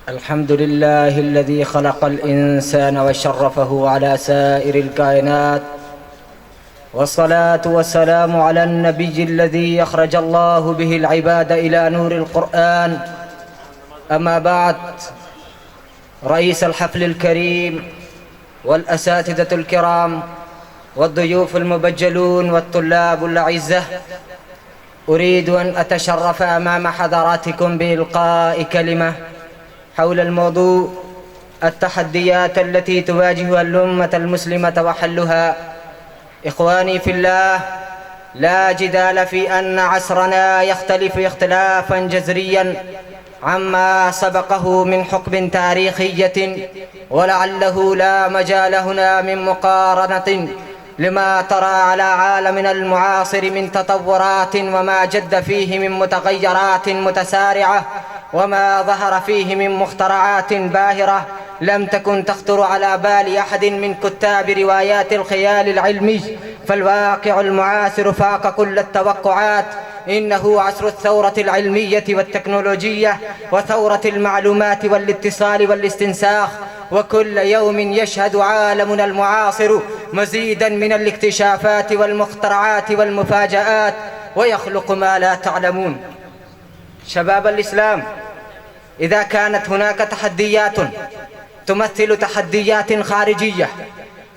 الحمد لله الذي خلق الإنسان وشرفه على سائر الكائنات، والصلاة والسلام على النبي الذي أخرج الله به العباد إلى نور القرآن. أما بعد، رئيس الحفل الكريم والأساتذة الكرام والضيوف المبجلون والطلاب الأعزة، أريد أن أتشرف أمام حضراتكم بإلقاء كلمة حول الموضوع التحديات التي تواجه الأمة المسلمة وحلها. إخواني في الله، لا جدال في أن عصرنا يختلف اختلافا جذريا عما سبقه من حقب تاريخية، ولعله لا مجال هنا من مقارنة لما طرأ على عالمنا المعاصر من تطورات، وما جد فيه من متغيرات متسارعة، وما ظهر فيه من مخترعات باهرة لم تكن تخطر على بال أحد من كتاب روايات الخيال العلمي. فالواقع المعاصر فاق كل التوقعات. إنه عصر الثورة العلمية والتكنولوجية، وثورة المعلومات والاتصال والاستنساخ، وكل يوم يشهد عالمنا المعاصر مزيدا من الاكتشافات والمخترعات والمفاجآت، ويخلق ما لا تعلمون. شباب الإسلام، إذا كانت هناك تحديات تمثل تحديات خارجية،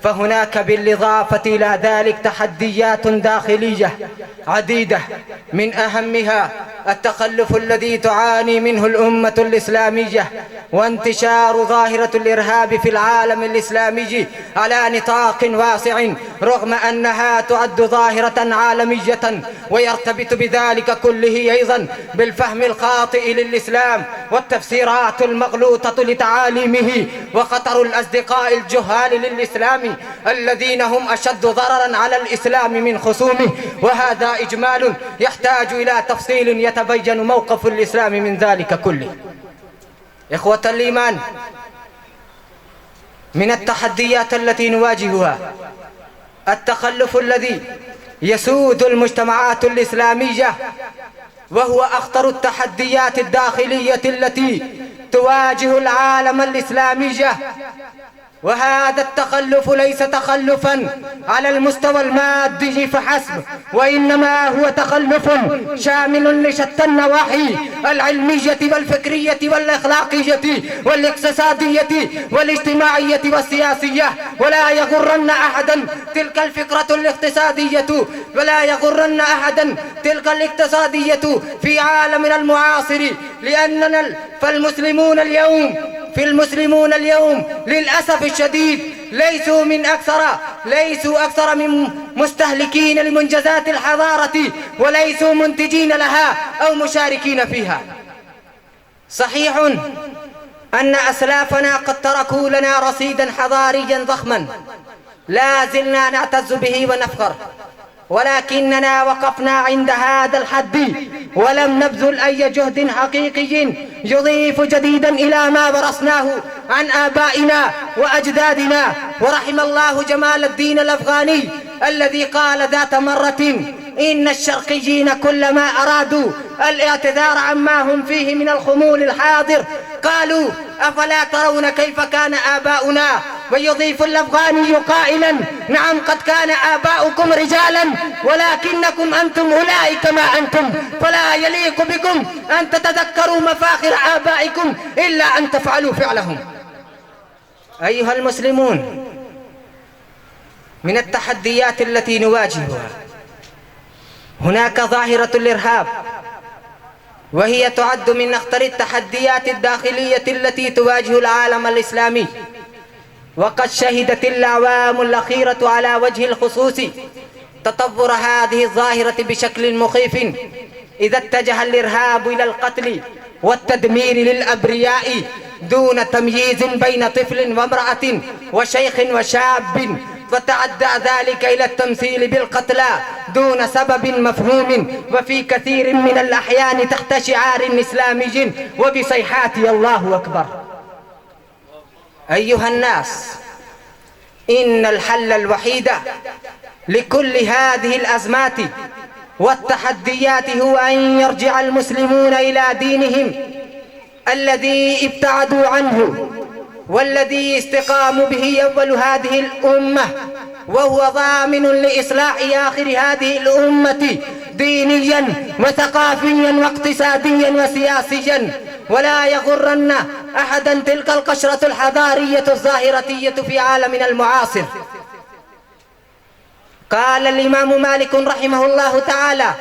فهناك بالإضافة إلى ذلك تحديات داخلية عديدة، من أهمها التخلف الذي تعاني منه الأمة الإسلامية، وانتشار ظاهرة الإرهاب في العالم الإسلامي على نطاق واسع، رغم أنها تعد ظاهرة عالمية، ويرتبط بذلك كله أيضا بالفهم الخاطئ للإسلام والتفسيرات المغلوطة لتعاليمه، وخطر الأصدقاء الجهال للإسلام الذين هم أشد ضررا على الإسلام من خصومه. وهذا إجمال يحتاج إلى تفصيل يتبين موقف الإسلام من ذلك كله. إخوة الإيمان، من التحديات التي نواجهها التخلف الذي يسود المجتمعات الإسلامية، وهو أخطر التحديات الداخلية التي تواجه العالم الإسلامي. وهذا التخلف ليس تخلفا على المستوى المادي فحسب، وإنما هو تخلف شامل لشتى النواحي العلمية والفكرية والأخلاقية والاقتصادية والاجتماعية والسياسية. ولا يغرن أحدا تلك الفكرة الاقتصادية، ولا يغرن أحدا تلك الاقتصادية في عالمنا المعاصر، لأننا فالمسلمون اليوم للأسف الشديد ليسوا أكثر من مستهلكين لمنجزات الحضارة، وليسوا منتجين لها أو مشاركين فيها. صحيح أن أسلافنا قد تركوا لنا رصيدا حضاريا ضخما لا زلنا نعتز به ونفخر، ولكننا وقفنا عند هذا الحد، ولم نبذل أي جهد حقيقي يضيف جديدا إلى ما ورثناه عن آبائنا وأجدادنا. ورحم الله جمال الدين الأفغاني الذي قال ذات مرة إن الشرقيين كلما أرادوا الاعتذار عما هم فيه من الخمول الحاضر قالوا أفلا ترون كيف كان آباؤنا؟ ويضيف الأفغاني قائلا نعم قد كان آباؤكم رجالا، ولكنكم أنتم أولئك ما أنتم، فلا يليق بكم أن تتذكروا مفاخر آبائكم إلا أن تفعلوا فعلهم. أيها المسلمون، من التحديات التي نواجهها هناك ظاهرة الإرهاب، وهي تعد من أخطر التحديات الداخلية التي تواجه العالم الإسلامي. وقد شهدت الأعوام الأخيرة على وجه الخصوص تطور هذه الظاهرة بشكل مخيف، إذا اتجه الإرهاب إلى القتل والتدمير للأبرياء دون تمييز بين طفل وامرأة وشيخ وشاب، فتعدى ذلك إلى التمثيل بالقتلى دون سبب مفهوم، وفي كثير من الأحيان تحت شعار إسلامي وبصيحات الله أكبر. أيها الناس، إن الحل الوحيد لكل هذه الأزمات والتحديات هو أن يرجع المسلمون إلى دينهم الذي ابتعدوا عنه والذي استقاموا به أول هذه الأمة، وهو ضامن لإصلاح آخر هذه الأمة دينيا وثقافيا واقتصاديا وسياسيا. ولا يغرن أحدا تلك القشرة الحضارية الظاهرتية في عالمنا المعاصر. قال الإمام مالك رحمه الله تعالى: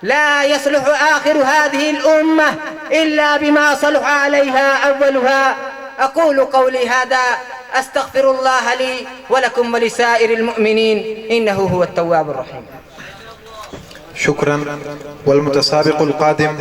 لا يصلح آخر هذه الأمة إلا بما صلح عليها أولها. أقول قولي هذا، أستغفر الله لي ولكم ولسائر المؤمنين، إنه هو التواب الرحيم. شكرا. والمتسابق القادم